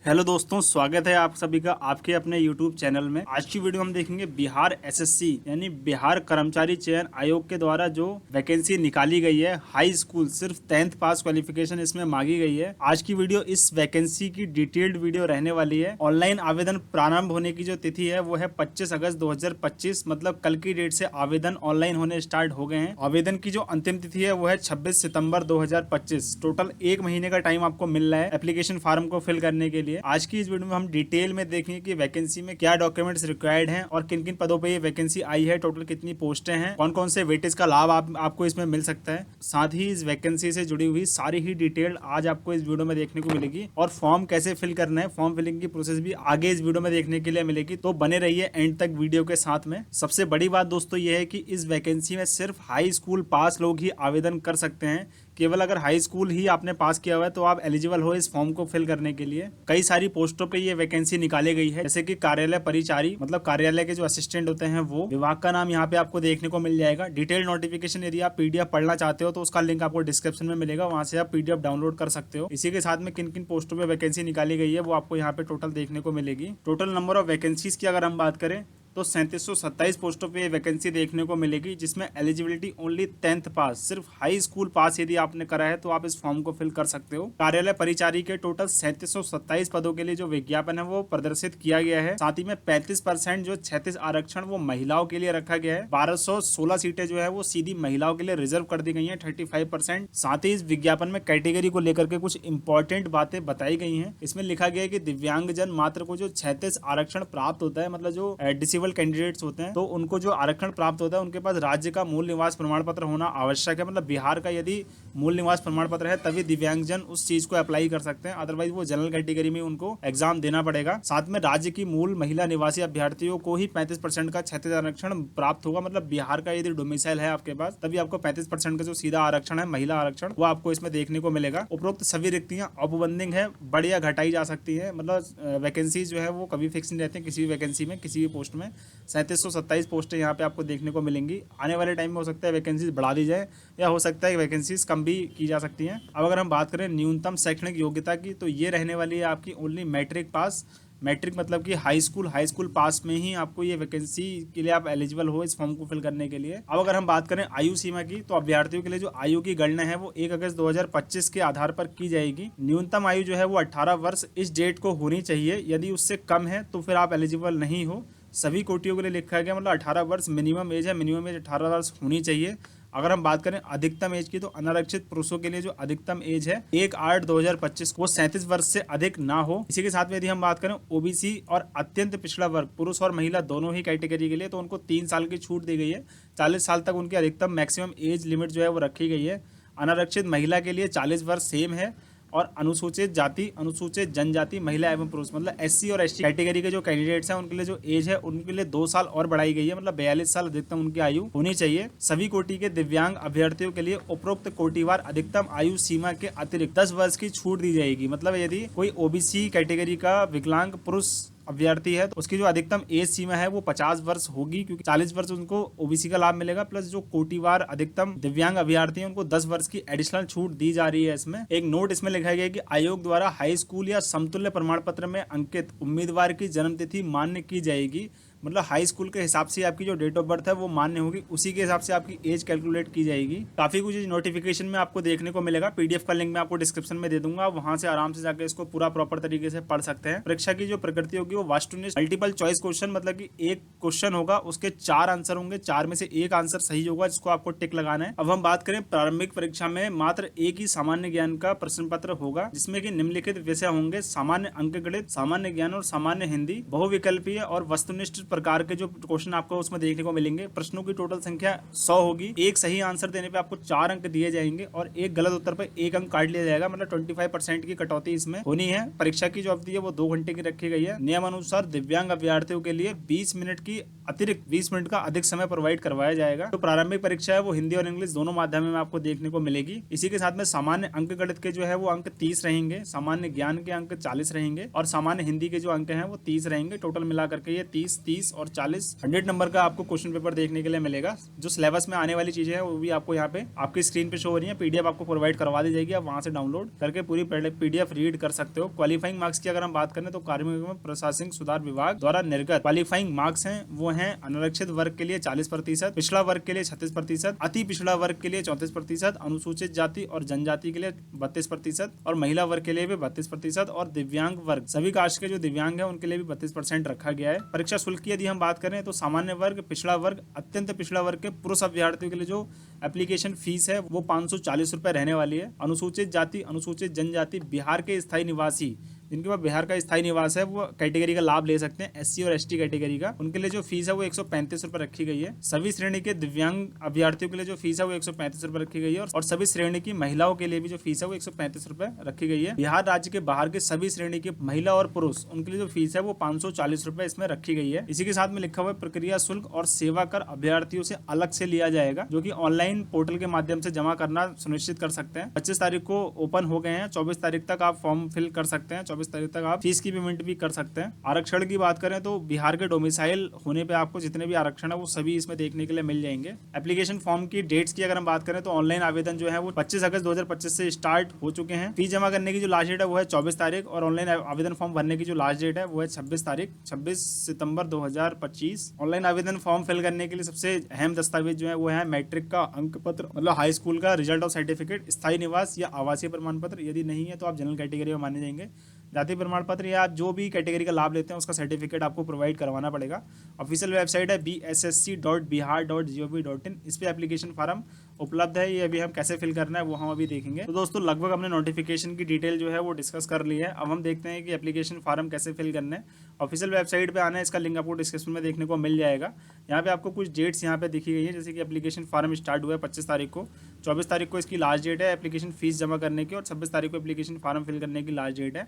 Hello दोस्तों, स्वागत है आप सभी का आपके अपने यूट्यूब चैनल में। आज की वीडियो हम देखेंगे बिहार एसएससी यानी बिहार कर्मचारी चयन आयोग के द्वारा जो वैकेंसी निकाली गई है हाई स्कूल, सिर्फ 10th पास क्वालिफिकेशन इसमें मांगी गई है। आज की वीडियो इस वैकेंसी की डिटेल्ड वीडियो रहने वाली है। ऑनलाइन आवेदन प्रारंभ होने की जो तिथि है वो है 25 अगस्त 2025, मतलब कल की डेट से आवेदन ऑनलाइन होने स्टार्ट हो गए हैं। आवेदन की जो अंतिम तिथि है वो है 26 सितंबर 2025। टोटल 1 महीने का टाइम आपको मिल रहा है एप्लीकेशन फॉर्म को फिल करने के लिए। आज की इस वीडियो में हम डिटेल में देखेंगे कि वैकेंसी में क्या डॉक्यूमेंट्स रिक्वायर्ड हैं और किन किन पदों पे ये वैकेंसी आई है, टोटल कितनी पोस्टें हैं, कौन कौन से वेटेज का लाभ आपको इसमें मिल सकता है। साथ ही इस वैकेंसी से जुड़ी हुई सारी ही डिटेल आज आपको इस वीडियो में देखने को मिलेगी और फॉर्म कैसे फिल करना है, फॉर्म फिलिंग की प्रोसेस भी आगे इस वीडियो में देखने के लिए मिलेगी। तो बने रहिए एंड तक वीडियो के साथ में। सबसे बड़ी बात दोस्तों ये है कि इस वैकेंसी में सिर्फ हाई स्कूल पास लोग ही आवेदन कर सकते हैं। केवल अगर हाई स्कूल ही आपने पास किया हुआ है तो आप एलिजिबल हो इस फॉर्म को फिल करने के लिए। कई सारी पोस्टों पे ये वैकेंसी निकाली गई है, जैसे कि कार्यालय परिचारी, मतलब कार्यालय के जो असिस्टेंट होते हैं वो। विभाग का नाम यहाँ पे आपको देखने को मिल जाएगा। डिटेल नोटिफिकेशन यदि आप पीडीएफ पढ़ना चाहते हो तो उसका लिंक आपको डिस्क्रिप्शन में मिलेगा, वहां से आप पीडीएफ डाउनलोड कर सकते हो। इसी के साथ में किन किन पोस्टों पे वैकेंसी निकाली गई है वो आपको यहाँ पे टोटल देखने को मिलेगी। टोटल नंबर ऑफ वैकेंसीज की अगर हम बात करें तो 3727 पोस्टों पे वैकेंसी देखने को मिलेगी, जिसमें एलिजिबिलिटी ओनली 10th पास, सिर्फ हाई स्कूल पास यदि आपने करा है तो आप इस फॉर्म को फिल कर सकते हो। कार्यालय परिचारी के टोटल 3727 पदों के लिए जो विज्ञापन है वो प्रदर्शित किया गया है। साथ ही में 35% जो 36 आरक्षण वो महिलाओं के लिए रखा गया है। 1216 सीटें जो है वो सीधी महिलाओं के लिए रिजर्व कर दी गई है, 35%। साथ ही इस विज्ञापन में कैटेगरी को लेकर के कुछ इंपॉर्टेंट बातें बताई गई है। इसमें लिखा गया है कि दिव्यांगजन मात्र को जो 36 आरक्षण प्राप्त होता है, मतलब जो डिसेबल कैंडिडेट्स होते हैं तो उनको जो आरक्षण प्राप्त होता है उनके पास राज्य का मूल निवास प्रमाण पत्र होना आवश्यक है। मतलब बिहार का यदि मूल निवास प्रमाण पत्र है तभी दिव्यांगजन उस चीज को अप्लाई कर सकते हैं, अदरवाइज वो जनरल कैटेगरी में उनको एग्जाम देना पड़ेगा। साथ में राज्य की मूल महिला निवासी अभ्यर्थियों को ही 35% का 36 आरक्षण प्राप्त होगा। मतलब बिहार का यदि डोमिसाइल है आपके पास तभी आपको 35% का जो सीधा आरक्षण है महिला आरक्षण वो आपको इसमें देखने को मिलेगा। उपरोक्त सभी रिक्तियां औपबंधिक है, बढ़ या घटाई जा सकती है। मतलब वैकेंसीज जो है वो कभी फिक्स नहीं रहती किसी भी वैकेंसी में, किसी भी पोस्ट में। 3727 पोस्टें यहाँ पे आपको देखने को मिलेंगी। आने वाले टाइम में हो सकता है वैकेंसीज बढ़ा दी जाए या हो सकता है वैकेंसीज कम भी की जा सकती हैं। अब अगर हम बात करें न्यूनतम शैक्षणिक योग्यता की तो ये रहने वाली है आपकी ओनली मैट्रिक पास। मैट्रिक मतलब कि हाई स्कूल पास में ही आपको ये वैकेंसी के लिए आप एलिजिबल हो इस फॉर्म को फिल करने के लिए। अब अगर हम बात करें आयु सीमा की तो अभ्यर्थियों के लिए जो आयु की गणना है वो 1 अगस्त 2025 के आधार पर की जाएगी। न्यूनतम आयु जो है वो 18 वर्ष इस डेट को होनी चाहिए। यदि उससे कम है तो फिर आप एलिजिबल नहीं हो। सभी कोटियों के लिए लिखा गया, मतलब 18 वर्ष मिनिमम एज है, मिनिमम एज 18 वर्ष होनी चाहिए। अगर हम बात करें अधिकतम एज की तो अनारक्षित पुरुषों के लिए जो अधिकतम एज है 1/8/2025 को 37 वर्ष से अधिक ना हो। इसी के साथ में यदि हम बात करें ओबीसी और अत्यंत पिछड़ा वर्ग पुरुष और महिला दोनों ही कैटेगरी के लिए तो उनको 3 साल की छूट दी गई है। 40 साल तक उनकी अधिकतम मैक्सिमम एज लिमिट जो है वो रखी गई है। अनारक्षित महिला के लिए 40 वर्ष सेम है और अनुसूचित जाति, अनुसूचित जनजाति महिला एवं पुरुष, मतलब एससी और एसटी कैटेगरी के जो कैंडिडेट्स हैं उनके लिए जो एज है उनके लिए 2 साल और बढ़ाई गई है। मतलब 42 साल अधिकतम उनकी आयु होनी चाहिए। सभी कोटि के दिव्यांग अभ्यर्थियों के लिए उपरोक्त कोटिवार अधिकतम आयु सीमा के अतिरिक्त 10 वर्ष की छूट दी जाएगी। मतलब यदि कोई ओबीसी कैटेगरी का विकलांग पुरुष अभ्यर्थी है तो उसकी जो अधिकतम एज सीमा है वो 50 वर्ष होगी, क्योंकि 40 वर्ष उनको ओबीसी का लाभ मिलेगा, प्लस जो कोटिवार अधिकतम दिव्यांग अभ्यर्थी हैं उनको 10 वर्ष की एडिशनल छूट दी जा रही है। इसमें एक नोट इसमें लिखा गया है कि आयोग द्वारा हाई स्कूल या समतुल्य प्रमाण पत्र में अंकित उम्मीदवार की जन्मतिथि मान्य की जाएगी। मतलब हाई स्कूल के हिसाब से आपकी जो डेट ऑफ बर्थ है वो मान्य होगी, उसी के हिसाब से आपकी एज कैलकुलेट की जाएगी। काफी कुछ नोटिफिकेशन में आपको देखने को मिलेगा। पीडीएफ का लिंक मैं आपको डिस्क्रिप्शन में दे दूंगा, वहां से आराम से जाकर इसको पूरा प्रॉपर तरीके से पढ़ सकते हैं। परीक्षा की जो प्रकृति होगी वो वास्तुनिष्ठ मल्टीपल चॉइस क्वेश्चन, मतलब कि एक क्वेश्चन होगा उसके 4 आंसर होंगे, 4 में से एक आंसर सही होगा जिसको आपको टिक लगाना है। अब हम बात करें प्रारंभिक परीक्षा में मात्र एक ही सामान्य ज्ञान का प्रश्न पत्र होगा, जिसमें कि निम्नलिखित विषय होंगे: सामान्य अंक गणित, सामान्य ज्ञान और सामान्य हिंदी, बहुविकल्पीय और वस्तुनिष्ठ प्रकार के जो क्वेश्चन आपको उसमें देखने को मिलेंगे। प्रश्नों की टोटल संख्या 100 होगी। एक सही आंसर देने पे आपको 4 अंक दिए जाएंगे और एक गलत उत्तर पे 1 अंक काट लिया जाएगा। मतलब 25% की कटौती इसमें होनी है। परीक्षा की जो अवधि है वो 2 घंटे की रखी गई है। नियम अनुसार दिव्यांग अभ्यर्थियों के लिए 20 मिनट की अतिरिक्त 20 मिनट का अधिक समय प्रोवाइड करवाया जाएगा। तो प्रारंभिक परीक्षा है वो हिंदी और इंग्लिश दोनों माध्यम में आपको देखने को मिलेगी। इसी के साथ में सामान्य अंक गणित के जो है वो अंक 30 रहेंगे, सामान्य ज्ञान के अंक 40 रहेंगे और सामान्य हिंदी के जो अंक हैं वो 30 रहेंगे। टोटल मिलाकर के ये 30, 30 30 और 40 100 नंबर का आपको क्वेश्चन पेपर देखने के लिए मिलेगा। जो सिलेबस में आने वाली चीजें हैं वो भी आपको यहाँ पे आपकी स्क्रीन पे शो हो रही है। पीडीएफ आपको प्रोवाइड करवा दी जाएगी, आप वहां से डाउनलोड करके पूरी पीडीएफ रीड कर सकते हो। क्वालिफाइंग मार्क्स की अगर हम बात करें तो कार्मिक एवं प्रशासनिक सुधार विभाग द्वारा निर्गत क्वालिफाइंग मार्क्स हैं वो हैं अनारक्षित वर्ग के लिए 40%, पिछड़ा वर्ग के लिए 36%, अति पिछड़ा वर्ग के लिए 34%, अनुसूचित जाति और जनजाति के लिए 32% और महिला वर्ग के लिए भी 32% और दिव्यांग वर्ग सभी कास्ट के जो दिव्यांग है उनके लिए भी 32% रखा गया है। परीक्षा शुल्क की यदि हम बात करें तो सामान्य वर्ग, पिछड़ा वर्ग, अत्यंत पिछड़ा वर्ग के पुरुष अभ्यर्थियों के लिए जो एप्लीकेशन फीस है वो 540 रुपए रहने वाली है। अनुसूचित जाति, अनुसूचित जनजाति, बिहार के स्थायी निवासी जिनके पास बिहार का स्थायी निवास है वो कैटेगरी का लाभ ले सकते हैं। एससी और एसटी कैटेगरी का उनके लिए जो फीस है वो 135 रुपए रखी गई है। सभी श्रेणी के दिव्यांग अभ्यर्थियों के लिए जो फीस है वो 135 रुपए रखी गई है और सभी श्रेणी की महिलाओं के लिए भी जो फीस है वो 135 रुपए रखी गई है। बिहार राज्य के बाहर के सभी श्रेणी के महिला और पुरुष उनके लिए जो फीस है वो 540 रुपए इसमें रखी गई है। इसी के साथ में लिखा हुआ है प्रक्रिया शुल्क और सेवा कर अभ्यर्थियों से अलग से लिया जाएगा, जो कि ऑनलाइन पोर्टल के माध्यम से जमा करना सुनिश्चित कर सकते हैं। 25 तारीख को ओपन हो गए हैं, 24 तारीख तक आप फॉर्म फिल कर सकते हैं, 24 तारीख तक आप फीस की पेमेंट भी कर सकते हैं। आरक्षण की बात करें तो बिहार के डोमिसाइल होने पे आपको जितने भी आरक्षण है वो सभी इसमें देखने के लिए मिल जाएंगे। एप्लीकेशन फॉर्म की डेट्स की अगर हम बात करें तो ऑनलाइन आवेदन जो है वो 25 अगस्त 2025 से स्टार्ट हो चुके हैं। फीस जमा करने की जो लास्ट डेट है वो है 24 तारीख और ऑनलाइन आवेदन फॉर्म भरने की जो लास्ट डेट है वो है 26 तारीख 26 सितंबर 2025। ऑनलाइन आवेदन फॉर्म फिल करने के लिए सबसे अहम दस्तावेज जो है वो है मैट्रिक का अंक पत्र, मतलब हाई स्कूल का रिजल्ट और सर्टिफिकेट, स्थायी निवास या आवासीय प्रमाण पत्र, यदि नहीं है तो आप जनरल कैटेगरी में माने जाएंगे। जाति प्रमाण पत्र या जो भी कैटेगरी का लाभ लेते हैं उसका सर्टिफिकेट आपको प्रोवाइड करवाना पड़ेगा। ऑफिशियल वेबसाइट है bssc.bihar.gov.in, इस पे एप्लीकेशन फॉर्म उपलब्ध है। ये अभी हम कैसे फिल करना है वो हम अभी देखेंगे। तो दोस्तों लगभग हमने नोटिफिकेशन की डिटेल जो है वो डिस्कस कर ली है। अब हम देखते हैं कि एप्लीकेशन फॉर्म कैसे फिल करना है। ऑफिशियल वेबसाइट पे आना है, इसका लिंक आपको डिस्क्रिप्शन में देखने को मिल जाएगा। यहाँ पे आपको कुछ डेट्स यहाँ पे दिखी गई है, जैसे कि एप्लीकेशन फॉर्म स्टार्ट हुआ है 25 तारीख को, 24 तारीख को इसकी लास्ट डेट है एप्लीकेशन फीस जमा करने की और 26 तारीख को एप्लीकेशन फॉर्म फिल करने की लास्ट डेट है।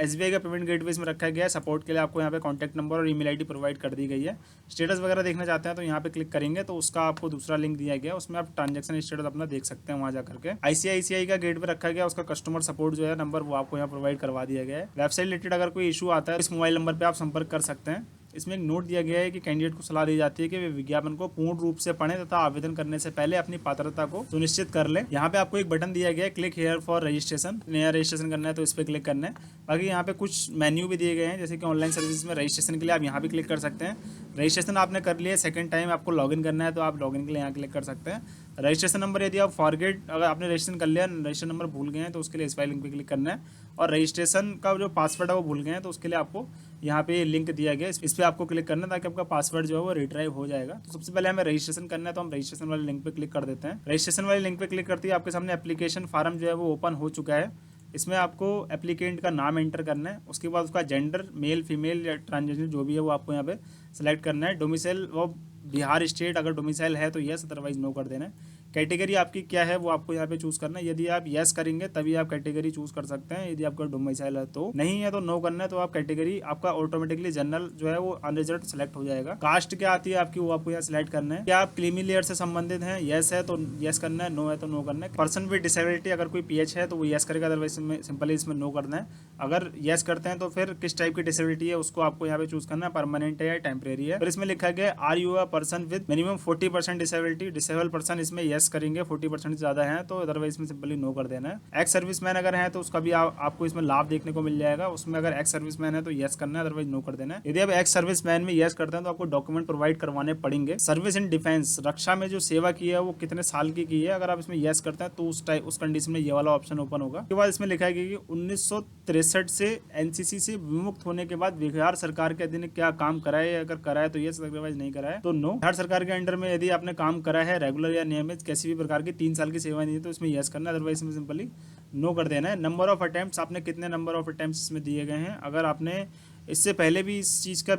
SBI का पेमेंट गेटवे में रखा गया है। सपोर्ट के लिए आपको यहाँ पे कॉन्टैक्ट नंबर और ईमेल आईडी प्रोवाइड कर दी गई है। स्टेटस वगैरह देखना चाहते हैं तो यहाँ पे क्लिक करेंगे तो उसका आपको दूसरा लिंक दिया गया है, उसमें आप ट्रांजैक्शन स्टेटस अपना देख सकते हैं वहाँ जा करके। ICICI का गेटवे रखा गया, उसका कस्टमर सपोर्ट जो है नंबर वो आपको यहाँ प्रोवाइड करवा दिया गया है। वेबसाइट रिलेटेड अगर कोई इशू आता है इस मोबाइल नंबर पर आप संपर्क कर सकते हैं। इसमें एक नोट दिया गया है कि कैंडिडेट को सलाह दी जाती है कि वे विज्ञापन को पूर्ण रूप से पढ़ें तथा आवेदन करने से पहले अपनी पात्रता को सुनिश्चित कर लें। यहाँ पे आपको एक बटन दिया गया है क्लिक हेयर फॉर रजिस्ट्रेशन, नया रजिस्ट्रेशन करना है तो इस पर क्लिक करना है। बाकी यहाँ पे कुछ मेन्यू भी दिए गए हैं, जैसे कि ऑनलाइन सर्विस में रजिस्ट्रेशन के लिए आप यहाँ भी क्लिक कर सकते हैं। रजिस्ट्रेशन आपने कर लिया, सेकंड टाइम आपको लॉगिन करना है तो आप लॉगिन के लिए यहाँ क्लिक कर सकते हैं। रजिस्ट्रेशन नंबर यदि आप फॉरगेट, अगर आपने रजिस्ट्रेशन कर लिया रजिस्ट्रेशन नंबर भूल गए हैं तो उसके लिए इस वाले लिंक पे क्लिक करना है। और रजिस्ट्रेशन का जो पासवर्ड है वो भूल गए हैं तो उसके लिए आपको यहाँ पे लिंक दिया गया है, इस पे आपको क्लिक करना है ताकि आपका पासवर्ड जो है वो रिट्राइव हो जाएगा। तो सबसे पहले हमें रजिस्ट्रेशन करना है तो हम रजिस्ट्रेशन वाले लिंक पे क्लिक कर देते हैं। रजिस्ट्रेशन वाले लिंक पे क्लिक करते ही आपके सामने एप्लीकेशन फॉर्म जो है वो ओपन हो चुका है। इसमें आपको एप्लीकेंट का नाम एंटर करना है, उसके बाद उसका जेंडर मेल फीमेल या ट्रांसजेंडर जो भी है वो आपको यहाँ पे सेलेक्ट करना है। डोमिसाइल वो बिहार स्टेट, अगर डोमिसाइल है तो यस, अदरवाइज नो कर देना है। कैटेगरी आपकी क्या है वो आपको यहाँ पे चूज करना है। यदि आप यस करेंगे तभी आप कैटेगरी चूज कर सकते हैं, यदि आपका डोमिसाइल है तो। नहीं है तो नो करना है तो आप कैटेगरी आपका ऑटोमेटिकली जनरल जो है वो अनरिजर्व सेलेक्ट हो जाएगा। कास्ट क्या आती है आपकी वो आपको यहाँ सिलेक्ट करना है। क्या आप क्रीमी लेयर से संबंधित हैं, यस है तो यस करना है, नो है तो नो करना है। पर्सन विद डिसेबिलिटी अगर कोई PH है तो वो यस करेगा, अदरवाइज सिंपली इसमें नो करना है। अगर यस करते हैं तो फिर किस टाइप की डिसेबिलिटी है उसको आपको यहाँ पे चूज करना है, परमानेंट है या टेम्परेरी है। फिर इसमें लिखा गया are you a person with minimum 40% disability, disable person इसमें यस करेंगे, 40% ज्यादा है तो अदरवाइज में सिंपली नो कर देना है। एक्स सर्विसमैन अगर है तो उसका भी आपको इसमें लाभ देखने को मिल जाएगा, उसमें अगर एक्स सर्विसमैन है तो यस करना है, अदरवाइज नो कर देना है। यदि आप एक्स सर्विसमैन में यस करते हैं तो आपको डॉक्यूमेंट प्रोवाइड करवाने पड़ेंगे। सर्विस इन डिफेंस, रक्षा में जो सेवा की है वो कितने साल की है, अगर आप इसमें यस करते हैं तो उस कंडीशन में ये वाला ऑप्शन ओपन होगा। उसके बाद इसमें लिखा है कि 1963 से NCC से विमुक्त होने के बाद बिहार सरकार के अधीन क्या काम कराए, अगर कराए तो यस, अदरवाइज नहीं कराए तो नो। बिहार सरकार के अंडर में यदि आपने काम करा है रेगुलर या नियमित किसी भी प्रकार की 3 साल की सेवा नहीं है तो इसमें यस करना है, अदरवाइज में सिंपली नो कर देना है। नंबर ऑफ अटेम्प्ट्स, आपने कितने नंबर ऑफ अटेम्प्ट्स इसमें दिए गए हैं। अगर आपने इससे पहले भी इस चीज़ का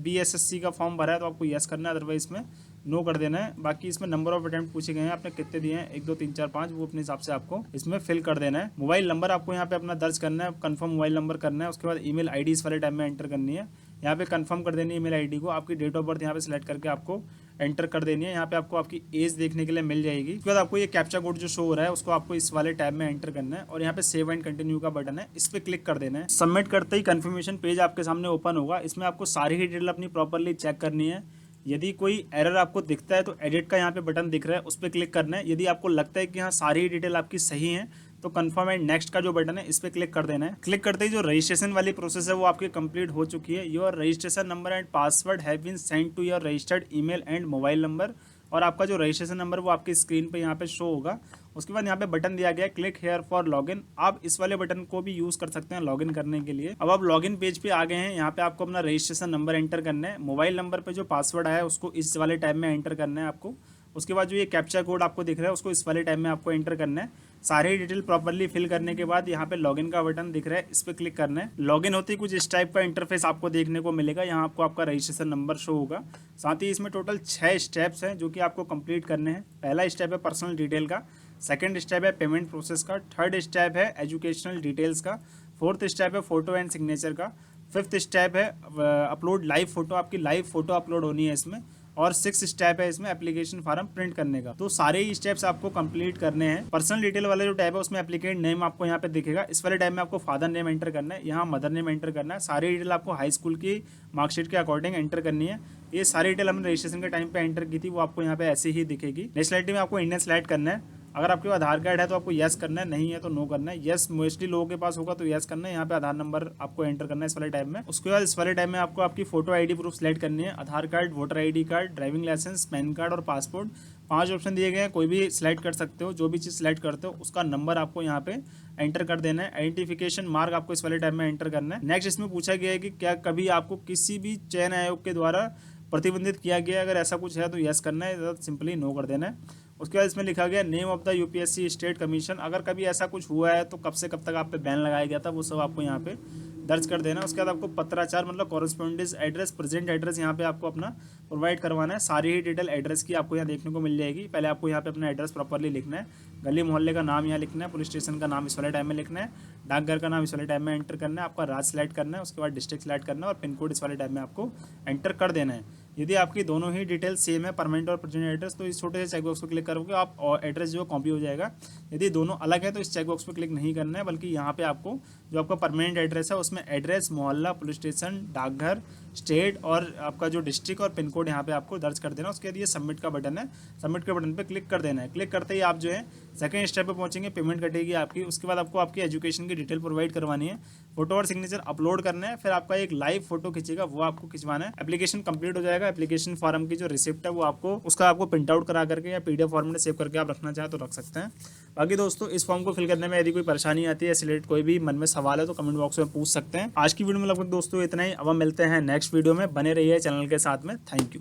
BSSC का फॉर्म भरा है तो आपको यस करना है, अदरवाइज में नो कर देना है। बाकी इसमें नंबर ऑफ अटेम्प्ट पूछे गए हैं, आपने कितने दिए हैं, 1 2 3 4 5, वो अपने हिसाब से आपको इसमें फिल कर देना है। मोबाइल नंबर आपको यहाँ पे अपना दर्ज करना है, कंफर्म मोबाइल नंबर करना है। उसके बाद ईमेल आईडी इस वाले टाइम में एंटर करनी है, यहाँ पे कंफर्म कर देनी है ईमेल आईडी को। आपकी डेट ऑफ बर्थ यहाँ पे सिलेक्ट करके आपको एंटर कर देनी है। यहाँ पे आपको आपकी एज देखने के लिए मिल जाएगी। उसके बाद आपको ये कैप्चा कोड जो शो हो रहा है उसको आपको इस वाले टैब में एंटर करना है और यहाँ पे सेव एंड कंटिन्यू का बटन है, इस पे क्लिक कर देना है। सबमिट करते ही कंफर्मेशन पेज आपके सामने ओपन होगा। इसमें आपको सारी ही डिटेल अपनी प्रॉपरली चेक करनी है। यदि कोई एरर आपको दिखता है तो एडिट का यहाँ पे बटन दिख रहा है, उस पर क्लिक करना है। यदि आपको लगता है कि हाँ सारी डिटेल आपकी सही है तो कंफर्म एंड नेक्स्ट का जो बटन है इस पे क्लिक कर देना है। क्लिक करते ही जो रजिस्ट्रेशन वाली प्रोसेस है वो आपकी कंप्लीट हो चुकी है। Your registration number and password have been send to your registered email and mobile number, और आपका जो रजिस्ट्रेशन नंबर वो आपकी स्क्रीन पे यहाँ पे शो होगा। उसके बाद यहाँ पे बटन दिया गया है क्लिक हेयर फॉर लॉगिन। आप इस वाले बटन को भी यूज कर सकते हैं लॉगिन करने के लिए। अब आप लॉगिन पेज पे आ गए हैं। यहाँ पे आपको अपना रजिस्ट्रेशन नंबर एंटर करना है। मोबाइल नंबर पे जो पासवर्ड आया है उसको इस वाले टाइम में एंटर करना है आपको। उसके बाद जो ये कैप्चा कोड आपको दिख रहा है उसको इस वाले टाइम में आपको एंटर करना है। सारी डिटेल प्रॉपर्ली फिल करने के बाद यहाँ पे लॉगिन का बटन दिख रहा है, इस पर क्लिक करना है। लॉगिन होते ही कुछ इस टाइप का इंटरफेस आपको देखने को मिलेगा। यहाँ आपको आपका रजिस्ट्रेशन नंबर शो होगा। साथ ही इसमें टोटल 6 स्टेप्स हैं जो कि आपको कंप्लीट करने हैं। पहला स्टेप है पर्सनल डिटेल का, सेकंड स्टेप है पेमेंट प्रोसेस का, थर्ड स्टेप है एजुकेशनल डिटेल्स का, फोर्थ स्टेप है फोटो एंड सिग्नेचर का, फिफ्थ स्टेप है अपलोड लाइव फोटो, आपकी लाइव फोटो अपलोड होनी है इसमें, और 6 स्टेप है इसमें एप्लीकेशन फॉर्म प्रिंट करने का। तो सारे ही स्टेप्स आपको कंप्लीट करने हैं। पर्सनल डिटेल वाला जो टैब है उसमें एप्लीकेंट नेम आपको यहाँ पे दिखेगा। इस वाले टैब में आपको फादर नेम एंटर करना है, यहाँ मदर नेम एंटर करना है। सारी डिटेल आपको हाई स्कूल की मार्कशीट के अकॉर्डिंग एंटर करनी है। ये सारी डिटेल हमने रजिस्ट्रेशन के टाइम पे एंटर की थी, वो आपको यहाँ पे ऐसे ही दिखेगी। नेशनलिटी में आपको इंडियन सेलेक्ट करना है। अगर आपके पास आधार कार्ड है तो आपको यस करना है, नहीं है तो नो करना है। यस मोस्टली लोगों के पास होगा तो यस करना है। यहाँ पे आधार नंबर आपको एंटर करना है इस वाले टाइम में। उसके बाद इस वाले टाइम में आपको आपकी फोटो आईडी प्रूफ सेलेक्ट करनी है। Aadhaar card, voter ID card, driving licence, PAN card और पासपोर्ट, 5 ऑप्शन दिए गए हैं। कोई भी सिलेक्ट कर सकते हो। जो भी चीज़ सिलेक्ट करते हो उसका नंबर आपको यहाँ पे एंटर कर देना है। आइडेंटिफिकेशन मार्क आपको इस वाले टाइम में एंटर करना है। नेक्स्ट इसमें पूछा गया है कि क्या कभी आपको किसी भी चयन आयोग के द्वारा प्रतिबंधित किया गया, अगर ऐसा कुछ है तो यस करना है, सिंपली नो कर देना है। उसके बाद इसमें लिखा गया name of the UPSC state commission. अगर कभी ऐसा कुछ हुआ है तो कब से कब तक आप पे बैन लगाया गया था वो सब आपको यहाँ पे दर्ज कर देना। उसके बाद आपको पत्राचार मतलब कॉरेस्पॉन्डेंस एड्रेस, प्रेजेंट एड्रेस यहाँ पे आपको अपना प्रोवाइड करवाना है। सारी ही डिटेल एड्रेस की आपको यहाँ देखने को मिल जाएगी। पहले आपको यहाँ पे अपना एड्रेस प्रॉपरली लिखना है। गली मोहल्ले का नाम यहाँ लिखना है, पुलिस स्टेशन का नाम इस वाले टाइम में लिखना है, डाकघर का नाम इस वाले टाइम में एंटर करना है, आपका राज्य सेलेक्ट करना है, उसके बाद डिस्ट्रिक्ट सेलेक्ट करना है और पिन कोड इस वाले टाइम में आपको एंटर कर देना है। यदि आपकी दोनों ही डिटेल सेम है, परमानेंट और प्रेजेंट एड्रेस, तो इस छोटे से चेकबॉक्स पर क्लिक करोगे आप एड्रेस जो है कॉपी हो जाएगा। यदि दोनों अलग है तो इस चेकबॉक्स पर क्लिक नहीं करना है, बल्कि यहाँ पे आपको जो आपका परमानेंट एड्रेस है उसमें एड्रेस, मोहल्ला, पुलिस स्टेशन, डाकघर, स्टेट और आपका जो डिस्ट्रिक्ट और पिन कोड यहाँ पे आपको दर्ज कर देना। उसके बाद ये सबमिट का बटन है, सबमिट के बटन पे क्लिक कर देना है। क्लिक करते ही आप जो है सेकंड स्टेप पे पहुंचेंगे, पेमेंट कटेगी आपकी। उसके बाद आपको आपकी एजुकेशन की डिटेल प्रोवाइड करवानी है, फोटो और सिग्नेचर अपलोड करना है, फिर आपका एक लाइव फोटो खींचेगा वो आपको खिंचवाना है। एप्लीकेशन कंप्लीट हो जाएगा। एप्लीकेशन फॉर्म की जो रिसिप्ट है वो आपको उसका आपको प्रिंट आउट करा करके या पीडीएफ फॉर्म में सेव करके आप रखना चाहें तो रख सकते हैं। बाकी दोस्तों इस फॉर्म को फिल करने में यदि कोई परेशानी आती है, रिलेटेड कोई भी मन में सवाल है तो कमेंट बॉक्स में पूछ सकते हैं। आज की वीडियो में लगभग दोस्तों इतना ही। अब हम मिलते हैं नेक्स्ट वीडियो में। बने रहिए चैनल के साथ में। Thank you.